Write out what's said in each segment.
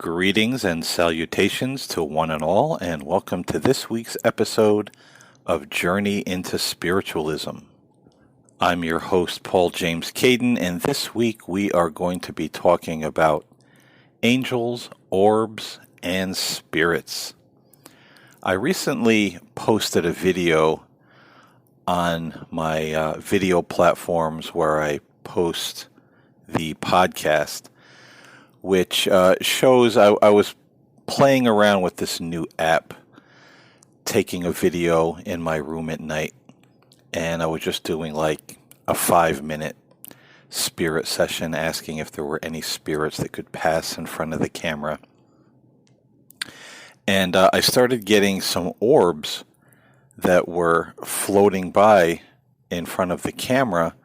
Greetings and salutations to one and all, and welcome to this week's episode of Journey into Spiritualism. I'm your host, Paul James Caden, and this week we are going to be talking about angels, orbs, and spirits. I recently posted a video on my video platforms where I post the podcast, which shows I was playing around with this new app, taking a video in my room at night, and I was just doing like a 5-minute spirit session, asking if there were any spirits that could pass in front of the camera. And I started getting some orbs that were floating by in front of the camera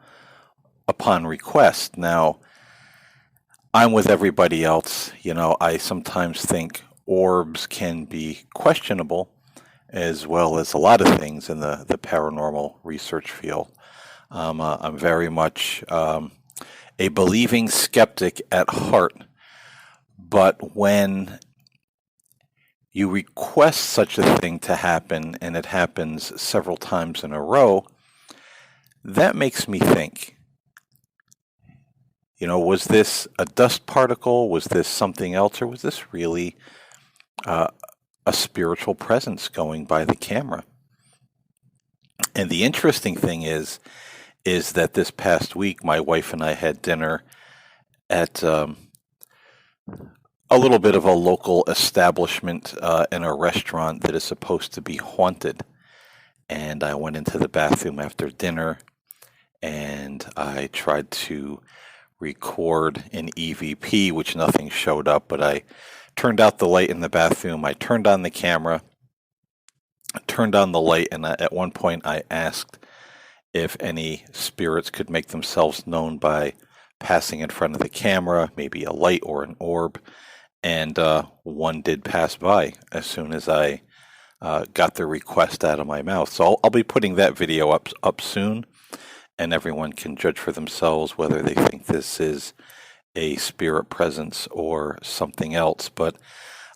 upon request. Now, I'm with everybody else. I sometimes think orbs can be questionable, as well as a lot of things in the paranormal research field. I'm very much a believing skeptic at heart, but when you request such a thing to happen and it happens several times in a row, that makes me think. Was this a dust particle? Was this something else? Or was this really a spiritual presence going by the camera? And the interesting thing is that this past week, my wife and I had dinner at a little bit of a local establishment in a restaurant that is supposed to be haunted. And I went into the bathroom after dinner and I tried to record an EVP, which nothing showed up, but I turned out the light in the bathroom, I turned on the camera, turned on the light, and at one point I asked if any spirits could make themselves known by passing in front of the camera, maybe a light or an orb, and one did pass by as soon as I got the request out of my mouth. So I'll be putting that video up soon, and everyone can judge for themselves whether they think this is a spirit presence or something else. But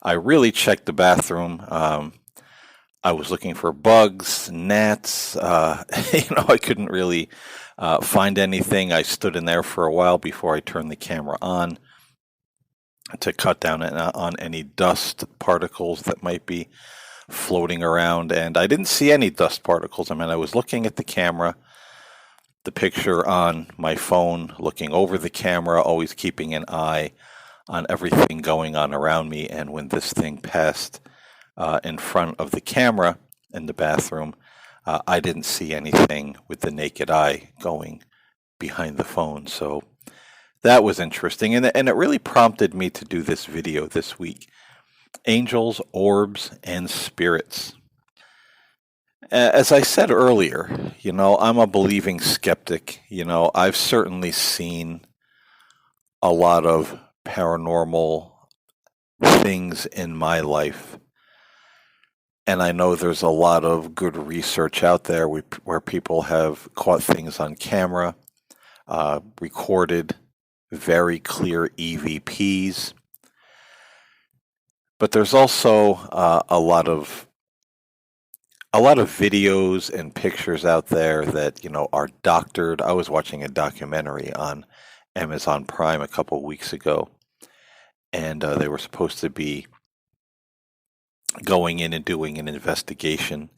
I really checked the bathroom. I was looking for bugs, gnats. I couldn't really find anything. I stood in there for a while before I turned the camera on to cut down on any dust particles that might be floating around. And I didn't see any dust particles. I was looking at the camera, the picture on my phone, looking over the camera, always keeping an eye on everything going on around me. And when this thing passed in front of the camera in the bathroom, I didn't see anything with the naked eye going behind the phone. So that was interesting. And it really prompted me to do this video this week. Angels, orbs, and spirits. As I said earlier, I'm a believing skeptic. I've certainly seen a lot of paranormal things in my life. And I know there's a lot of good research out there where people have caught things on camera, recorded very clear EVPs. But there's also a lot of videos and pictures out there that, are doctored. I was watching a documentary on Amazon Prime a couple of weeks ago, and they were supposed to be going in and doing an investigation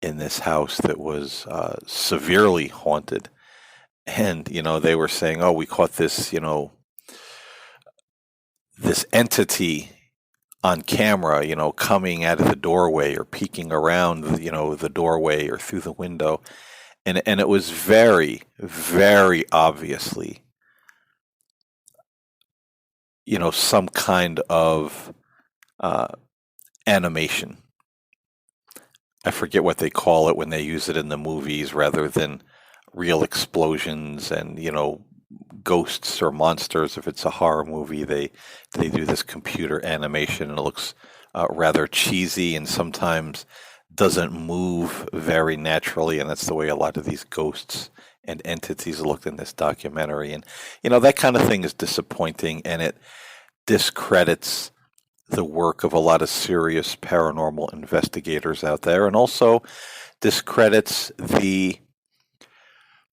in this house that was severely haunted. And, they were saying, oh, we caught this, this entity on camera, coming out of the doorway or peeking around, the doorway or through the window. And it was very, very obviously, some kind of animation. I forget what they call it when they use it in the movies rather than real explosions and, ghosts or monsters. If it's a horror movie, they do this computer animation and it looks rather cheesy and sometimes doesn't move very naturally, and that's the way a lot of these ghosts and entities looked in this documentary. And that kind of thing is disappointing, and it discredits the work of a lot of serious paranormal investigators out there, and also discredits the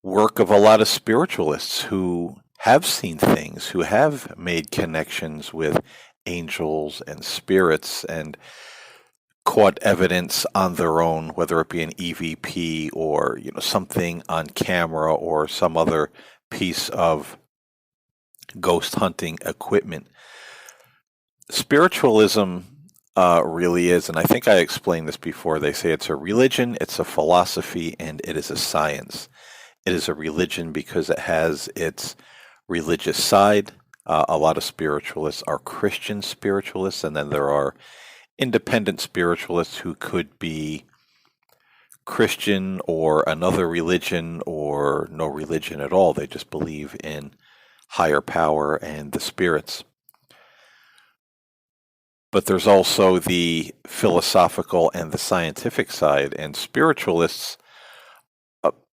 work of a lot of spiritualists who have seen things, who have made connections with angels and spirits and caught evidence on their own, whether it be an EVP or something on camera or some other piece of ghost hunting equipment. Spiritualism really is, and I think I explained this before, they say it's a religion, it's a philosophy, and it is a science. It is a religion because it has its religious side. A lot of spiritualists are Christian spiritualists, and then there are independent spiritualists who could be Christian or another religion or no religion at all. They just believe in higher power and the spirits. But there's also the philosophical and the scientific side, and spiritualists,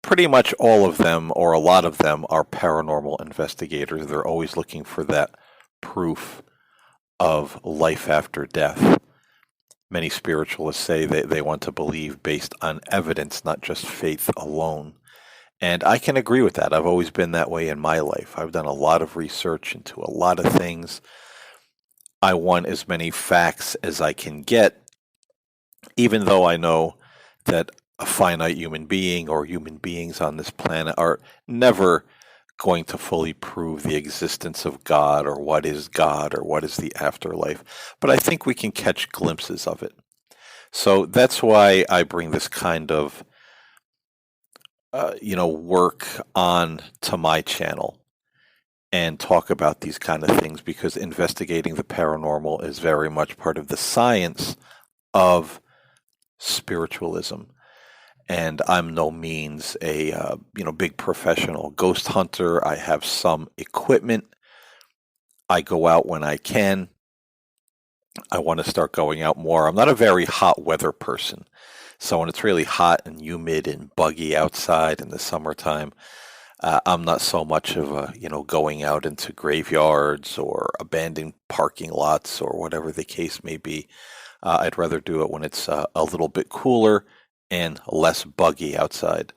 pretty much all of them, or a lot of them, are paranormal investigators. They're always looking for that proof of life after death. Many spiritualists say they want to believe based on evidence, not just faith alone. And I can agree with that. I've always been that way in my life. I've done a lot of research into a lot of things. I want as many facts as I can get, even though I know that a finite human being or human beings on this planet are never going to fully prove the existence of God or what is the afterlife. But I think we can catch glimpses of it. So that's why I bring this kind of work on to my channel and talk about these kind of things, because investigating the paranormal is very much part of the science of spiritualism. And I'm no means a big professional ghost hunter. I have some equipment. I go out when I can. I want to start going out more. I'm not a very hot weather person. So when it's really hot and humid and buggy outside in the summertime, I'm not so much of a, going out into graveyards or abandoned parking lots or whatever the case may be. I'd rather do it when it's a little bit cooler and less buggy outside.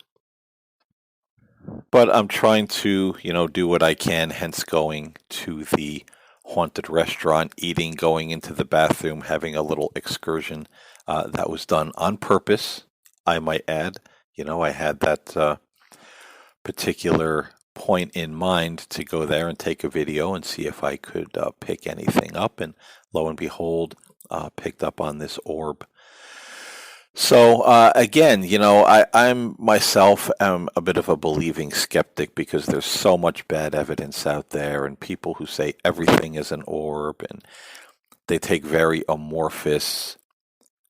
But I'm trying to, do what I can, hence going to the haunted restaurant, eating, going into the bathroom, having a little excursion. That was done on purpose, I might add. I had that particular point in mind to go there and take a video and see if I could pick anything up. And lo and behold, picked up on this orb. So again, I'm myself am a bit of a believing skeptic, because there's so much bad evidence out there, and people who say everything is an orb, and they take very amorphous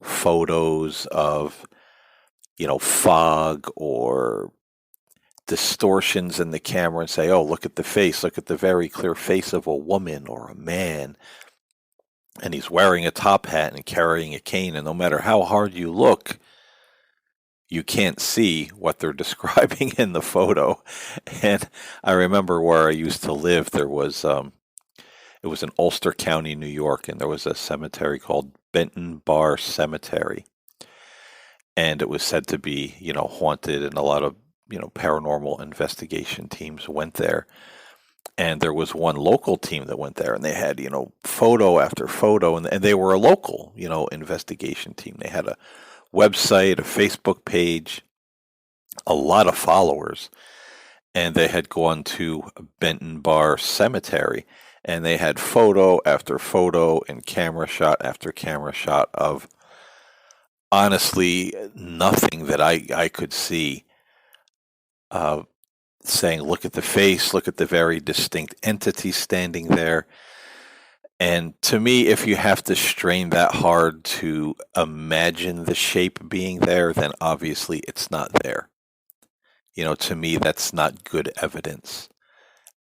photos of, fog or distortions in the camera and say, oh, look at the face, look at the very clear face of a woman or a man. And he's wearing a top hat and carrying a cane, and no matter how hard you look, you can't see what they're describing in the photo. And I remember where I used to live, there was, it was in Ulster County, New York, and there was a cemetery called Benton Bar Cemetery. And it was said to be, haunted, and a lot of, paranormal investigation teams went there. And there was one local team that went there, and they had, photo after photo, and they were a local, investigation team. They had a website, a Facebook page, a lot of followers, and they had gone to Benton Bar Cemetery, and they had photo after photo and camera shot after camera shot of, honestly, nothing that I could see saying, look at the face, look at the very distinct entity standing there. And to me, if you have to strain that hard to imagine the shape being there, then obviously it's not there. To me, that's not good evidence.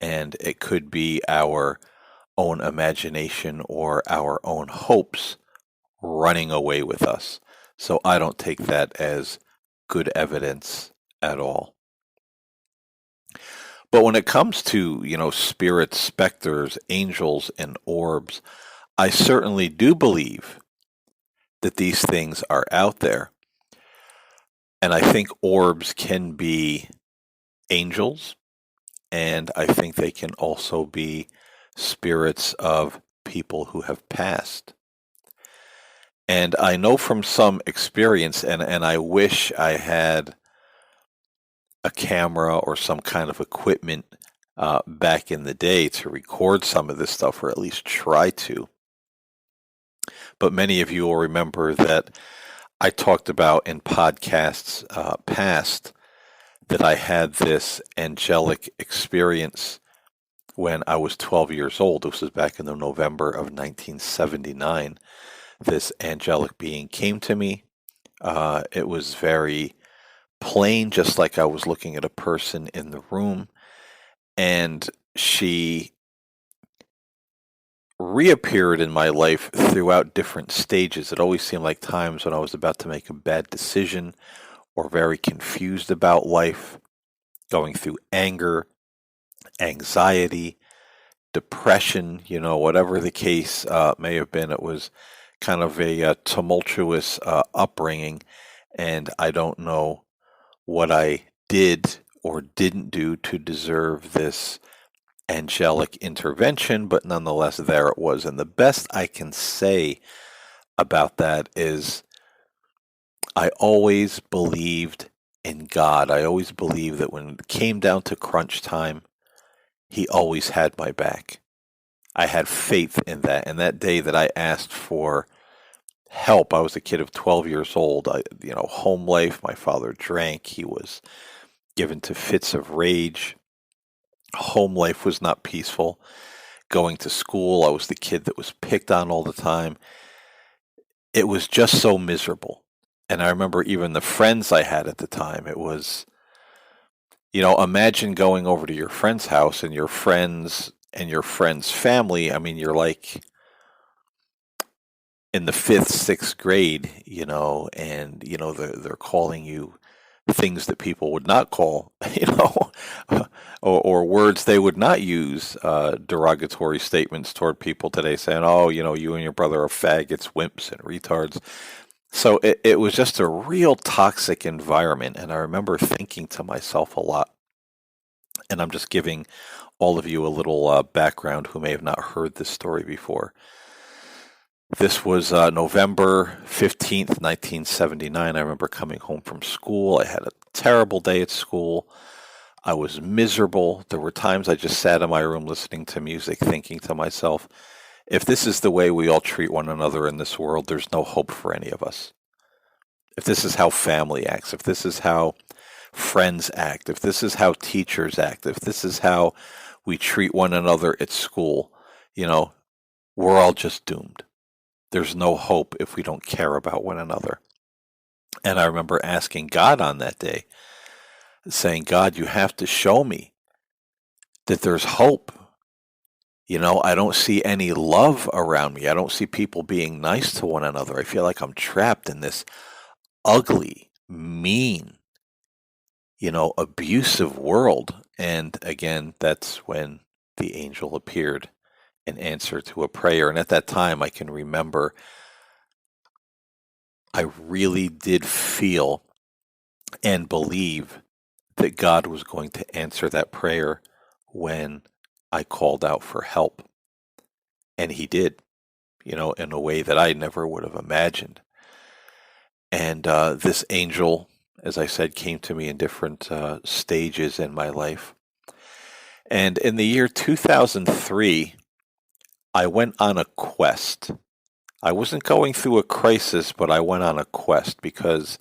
And it could be our own imagination or our own hopes running away with us. So I don't take that as good evidence at all. But when it comes to, spirits, specters, angels, and orbs, I certainly do believe that these things are out there. And I think orbs can be angels, and I think they can also be spirits of people who have passed. And I know from some experience, and I wish I had a camera or some kind of equipment back in the day to record some of this stuff, or at least try to. But many of you will remember that I talked about in podcasts past that I had this angelic experience when I was 12 years old. This was back in the November of 1979. This angelic being came to me. It was very plain, just like I was looking at a person in the room. And she reappeared in my life throughout different stages. It always seemed like times when I was about to make a bad decision or very confused about life, going through anger, anxiety, depression, whatever the case may have been. It was kind of a tumultuous upbringing, and I don't know what I did or didn't do to deserve this angelic intervention, but nonetheless, there it was. And the best I can say about that is I always believed in God. I always believed that when it came down to crunch time, He always had my back. I had faith in that. And that day that I asked for help, I was a kid of 12 years old. Home life, my father drank. He was given to fits of rage. Home life was not peaceful. Going to school, I was the kid that was picked on all the time. It was just so miserable. And I remember even the friends I had at the time, it was, imagine going over to your friend's house and your friends and your friend's family. I mean, you're like in the fifth, sixth grade, and, they're calling you things that people would not call, or words they would not use, derogatory statements toward people today, saying, oh, you and your brother are faggots, wimps, and retards. So it was just a real toxic environment. And I remember thinking to myself a lot, and I'm just giving all of you a little background who may have not heard this story before. This was November 15th, 1979. I remember coming home from school. I had a terrible day at school. I was miserable. There were times I just sat in my room listening to music, thinking to myself, if this is the way we all treat one another in this world, there's no hope for any of us. If this is how family acts, if this is how friends act, if this is how teachers act, if this is how we treat one another at school, we're all just doomed. There's no hope if we don't care about one another. And I remember asking God on that day, saying, God, you have to show me that there's hope. I don't see any love around me. I don't see people being nice to one another. I feel like I'm trapped in this ugly, mean, abusive world. And again, that's when the angel appeared in answer to a prayer. And at that time, I can remember I really did feel and believe that God was going to answer that prayer when I called out for help. And He did, in a way that I never would have imagined. And this angel, as I said, came to me in different stages in my life. And in the year 2003, I went on a quest. I wasn't going through a crisis, but I went on a quest because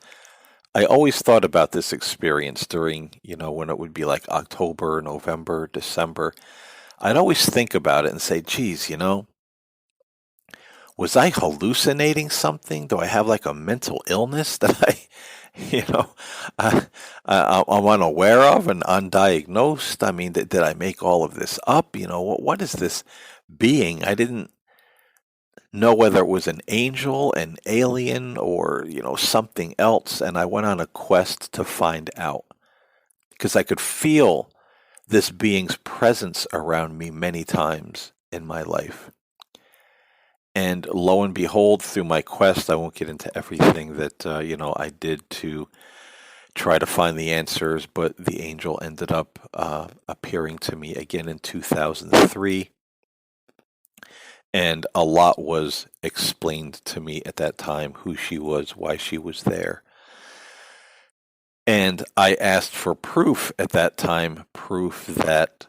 I always thought about this experience during, when it would be like October, November, December. I'd always think about it and say, geez, was I hallucinating something? Do I have like a mental illness that I'm unaware of and undiagnosed? I mean, did I make all of this up? What is this being? I didn't know whether it was an angel, an alien, or, something else. And I went on a quest to find out because I could feel this being's presence around me many times in my life. And lo and behold, through my quest, I won't get into everything that I did to try to find the answers, but the angel ended up appearing to me again in 2003, and a lot was explained to me at that time: who she was, why she was there. And I asked for proof at that time, proof that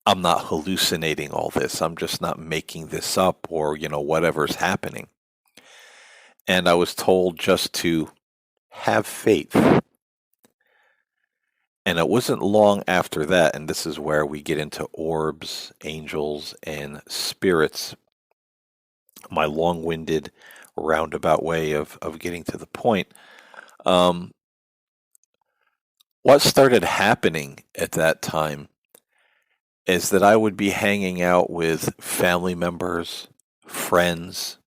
I'm not hallucinating all this. I'm just not making this up, or, whatever's happening. And I was told just to have faith. And it wasn't long after that, and this is where we get into orbs, angels, and spirits. My long-winded, roundabout way of getting to the point. What started happening at that time is that I would be hanging out with family members, friends,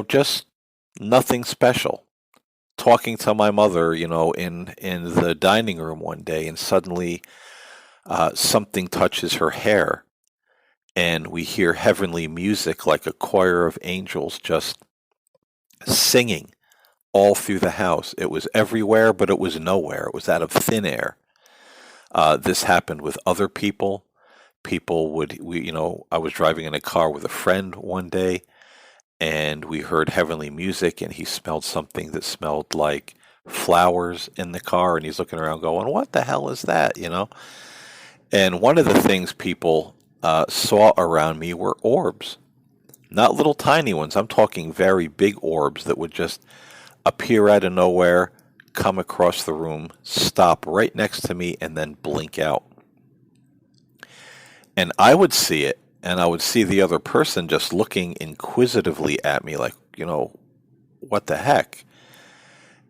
just nothing special. Talking to my mother, in the dining room one day, and suddenly something touches her hair, and we hear heavenly music like a choir of angels just singing all through the house. It was everywhere, but it was nowhere. It was out of thin air. This happened with other people. I was driving in a car with a friend one day, and we heard heavenly music, and he smelled something that smelled like flowers in the car, and he's looking around going, "What the hell is that?" And one of the things people saw around me were orbs. Not little tiny ones. I'm talking very big orbs that would just appear out of nowhere, come across the room, stop right next to me, and then blink out. And I would see it, and I would see the other person just looking inquisitively at me like, what the heck?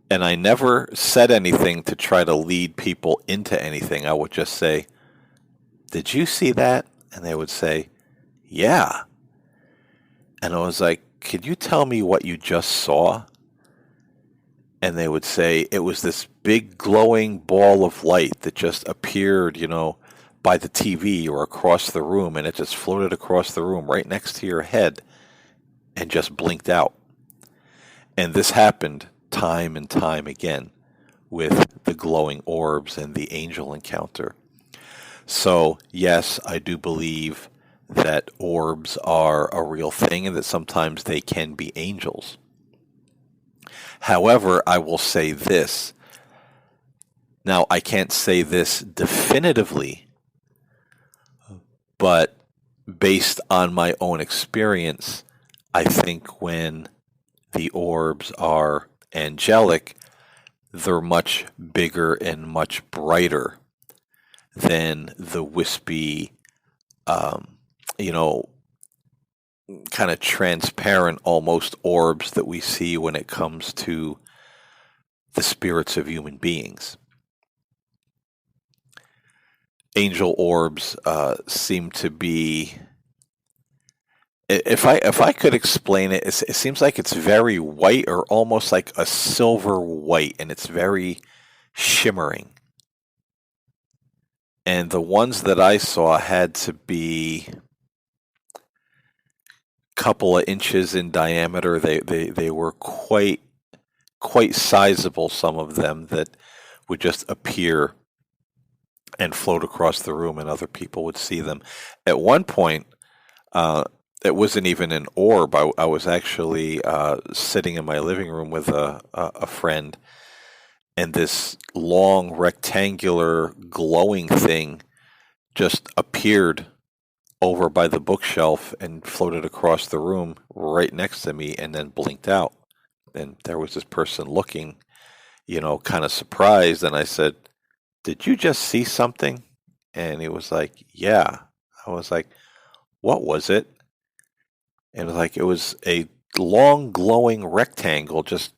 And I never said anything to try to lead people into anything. I would just say, "Did you see that?" And they would say, "Yeah." And I was like, "Could you tell me what you just saw?" And they would say, "It was this big glowing ball of light that just appeared, by the TV or across the room, and it just floated across the room right next to your head and just blinked out." And this happened time and time again with the glowing orbs and the angel encounter. So, yes, I do believe that orbs are a real thing and that sometimes they can be angels. However, I will say this. Now, I can't say this definitively, but based on my own experience, I think when the orbs are angelic, they're much bigger and much brighter than the wispy, kind of transparent almost orbs that we see when it comes to the spirits of human beings. Angel orbs seem to be, if I could explain it, it seems like it's very white, or almost like a silver white, and it's very shimmering. And the ones that I saw had to be a couple of inches in diameter. They were quite sizable, some of them, that would just appear and float across the room, and other people would see them. At one point, it wasn't even an orb. I was actually sitting in my living room with a friend, and this long rectangular glowing thing just appeared over by the bookshelf and floated across the room right next to me, and then blinked out. And there was this person looking, kind of surprised, and I said, "Did you just see something?" And he was like, "Yeah." I was like, "What was it?" And it was a long glowing rectangle just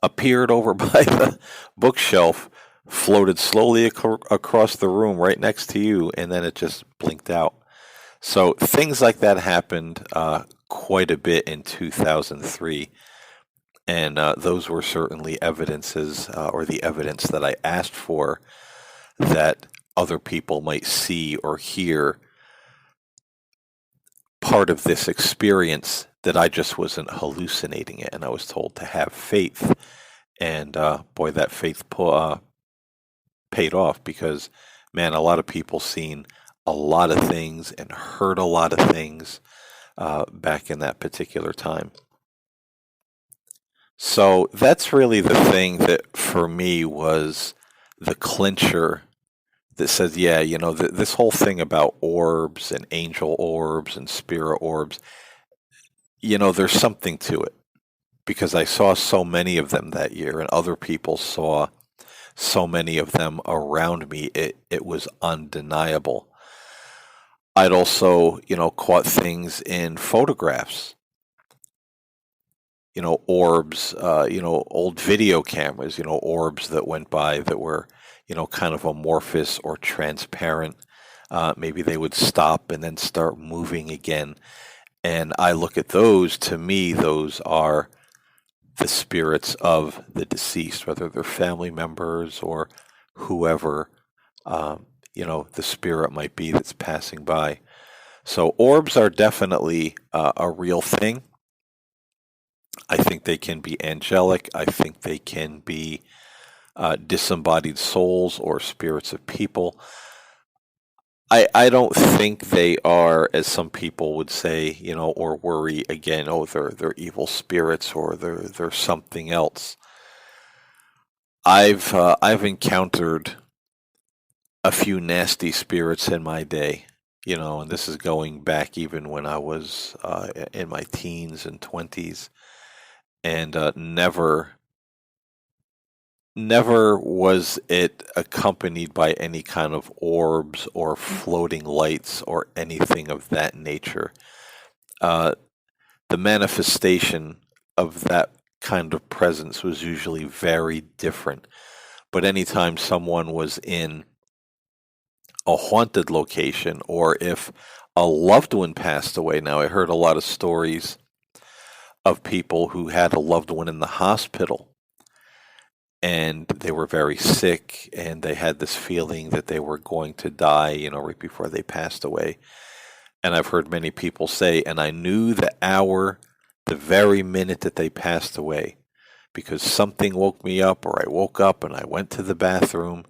appeared over by the bookshelf, floated slowly across the room right next to you, and then it just blinked out. So things like that happened quite a bit in 2003, and those were certainly evidences, or the evidence that I asked for, that other people might see or hear part of this experience that I just wasn't hallucinating it, and I was told to have faith. And boy, that faith paid off because, man, a lot of people seen a lot of things and heard a lot of things back in that particular time. So that's really the thing that for me was the clincher that says, yeah, this whole thing about orbs and angel orbs and spirit orbs, there's something to it because I saw so many of them that year and other people saw so many of them around me. It was undeniable. I'd also, caught things in photographs, orbs, old video cameras, orbs that went by that were, kind of amorphous or transparent. Maybe they would stop and then start moving again. And I look at those, to me, those are the spirits of the deceased, whether they're family members or whoever, the spirit might be that's passing by. So orbs are definitely a real thing. I think they can be angelic. I think they can be disembodied souls or spirits of people. I don't think they are, as some people would say, or worry again, oh, they're evil spirits or they're something else. I've encountered a few nasty spirits in my day, and this is going back even when I was in my teens and 20s, and never was it accompanied by any kind of orbs or floating lights or anything of that nature. The manifestation of that kind of presence was usually very different. But anytime someone was in a haunted location or if a loved one passed away, now I heard a lot of stories of people who had a loved one in the hospital and they were very sick and they had this feeling that they were going to die, right before they passed away. And I've heard many people say, and I knew the hour, the very minute that they passed away, because something woke me up or I woke up and I went to the bathroom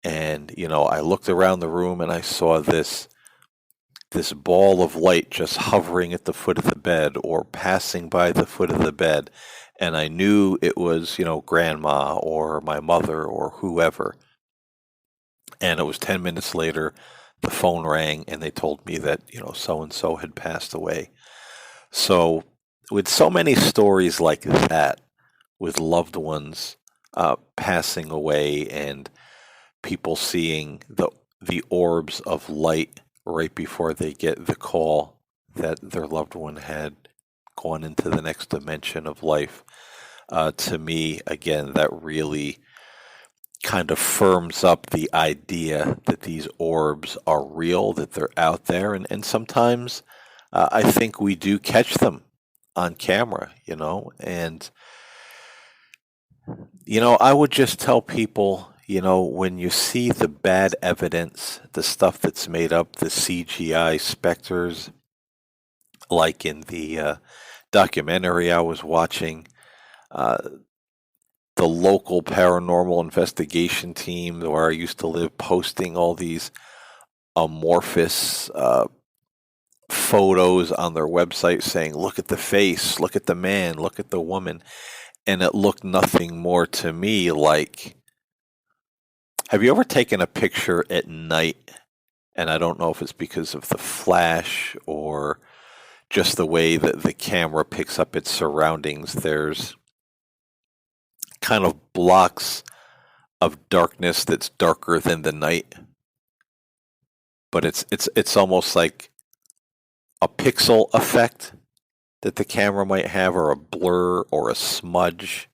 and, I looked around the room and I saw this ball of light just hovering at the foot of the bed or passing by the foot of the bed. And I knew it was, grandma or my mother or whoever. And it was 10 minutes later, the phone rang and they told me that, so-and-so had passed away. So with so many stories like that, with loved ones passing away and people seeing the orbs of light right before they get the call that their loved one had gone into the next dimension of life, to me, again, that really kind of firms up the idea that these orbs are real, that they're out there, and sometimes I think we do catch them on camera, and I would just tell people, when you see the bad evidence, the stuff that's made up, the CGI specters, like in the documentary I was watching, the local paranormal investigation team where I used to live posting all these amorphous photos on their website saying, look at the face, look at the man, look at the woman. And it looked nothing more to me like, have you ever taken a picture at night? And I don't know if it's because of the flash or just the way that the camera picks up its surroundings. There's kind of blocks of darkness that's darker than the night. But it's almost like a pixel effect that the camera might have, or a blur or a smudge,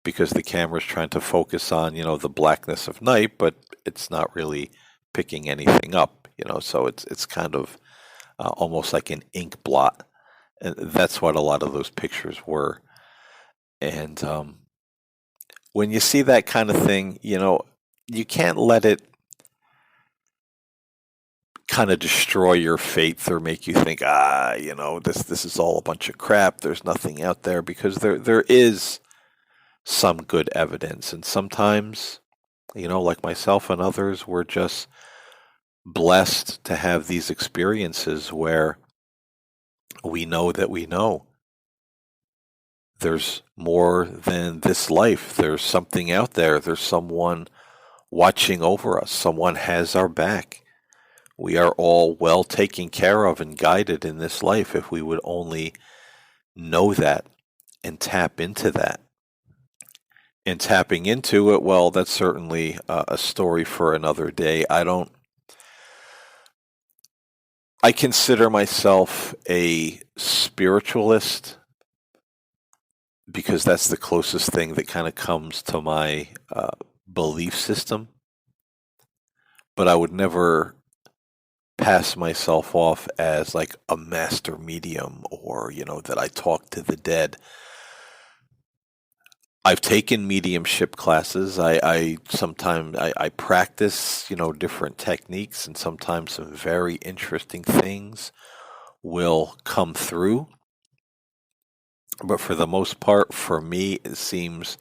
because the camera's trying to focus on, the blackness of night, but it's not really picking anything up, so it's kind of almost like an ink blot. And that's what a lot of those pictures were. And when you see that kind of thing, you can't let it kind of destroy your faith or make you think, this is all a bunch of crap. There's nothing out there, because there is some good evidence. And sometimes, like myself and others, we're just blessed to have these experiences where we know that we know there's more than this life. There's something out there. There's someone watching over us. Someone has our back. We are all well taken care of and guided in this life if we would only know that and tap into that. And tapping into it, well, that's certainly a story for another day. I consider myself a spiritualist because that's the closest thing that kind of comes to my belief system. But I would never pass myself off as like a master medium, or, that I talk to the dead. I've taken mediumship classes. I sometimes practice, different techniques, and sometimes some very interesting things will come through. But for the most part, for me, it seems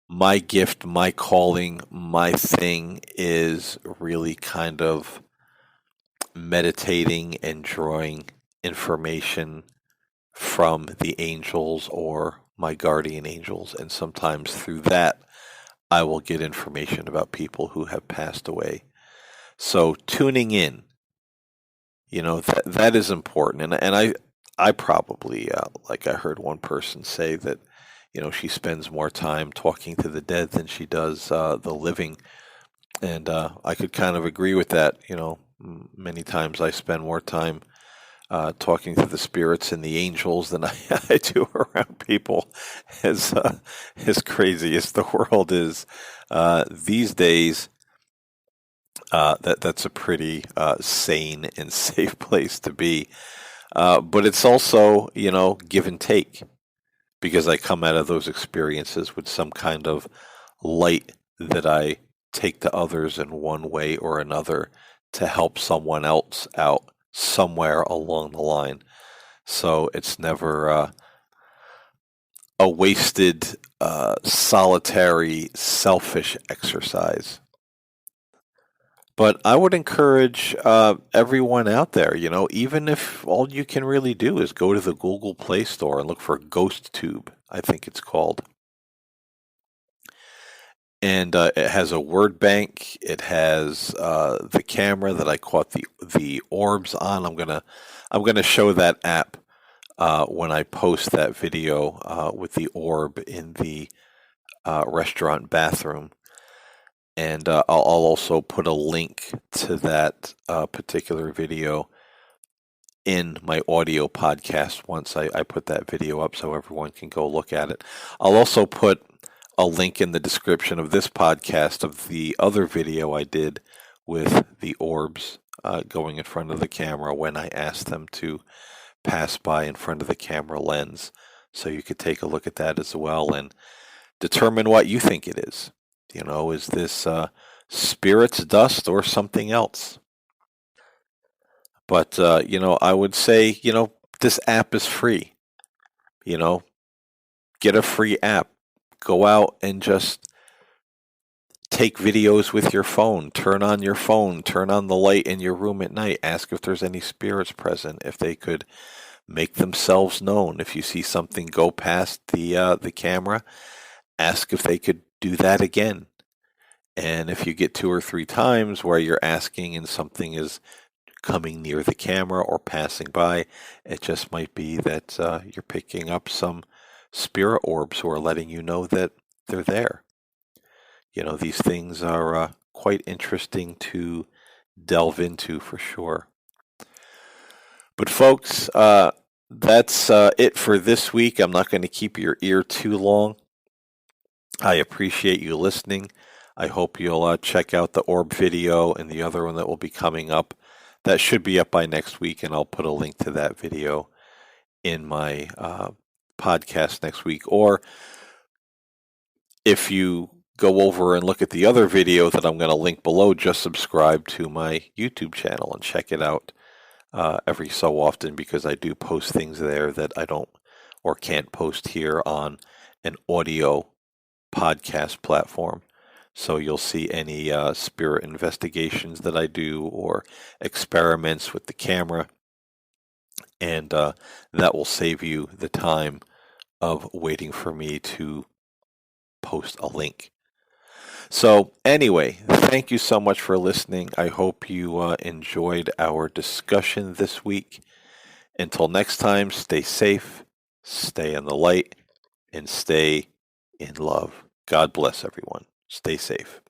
my gift, my calling, my thing is really kind of meditating and drawing information from the angels or my guardian angels. And sometimes through that, I will get information about people who have passed away. So tuning in, that is important. And I probably, like I heard one person say that, she spends more time talking to the dead than she does the living. And I could kind of agree with that. Many times I spend more time talking to the spirits and the angels than I do around people. As crazy as the world is these days, that's a pretty sane and safe place to be. But it's also, give and take, because I come out of those experiences with some kind of light that I take to others in one way or another to help someone else out somewhere along the line. So it's never a wasted, solitary, selfish exercise. But I would encourage everyone out there, even if all you can really do is go to the Google Play Store and look for GhostTube, I think it's called. And it has a word bank. It has the camera that I caught the orbs on. I'm gonna show that app when I post that video with the orb in the restaurant bathroom. And I'll also put a link to that particular video in my audio podcast once I put that video up, so everyone can go look at it. I'll also put a link in the description of this podcast of the other video I did with the orbs going in front of the camera when I asked them to pass by in front of the camera lens. So you could take a look at that as well and determine what you think it is. Is this spirit's dust or something else? But, I would say, this app is free. Get a free app. Go out and just take videos with your phone. Turn on your phone. Turn on the light in your room at night. Ask if there's any spirits present, if they could make themselves known. If you see something go past the camera, ask if they could do that again. And if you get 2 or 3 times where you're asking and something is coming near the camera or passing by, it just might be that you're picking up some spirit orbs who are letting you know that they're there. These things are quite interesting to delve into for sure. But folks, that's it for this week. I'm not going to keep your ear too long. I appreciate you listening. I hope you'll check out the orb video and the other one that will be coming up. That should be up by next week, and I'll put a link to that video in my podcast next week. Or if you go over and look at the other video that I'm going to link below, just subscribe to my YouTube channel and check it out every so often, because I do post things there that I don't or can't post here on an audio podcast platform. So you'll see any spirit investigations that I do or experiments with the camera, and that will save you the time of waiting for me to post a link. So anyway, thank you so much for listening. I hope you enjoyed our discussion this week. Until next time, stay safe, stay in the light, and stay in love. God bless everyone. Stay safe.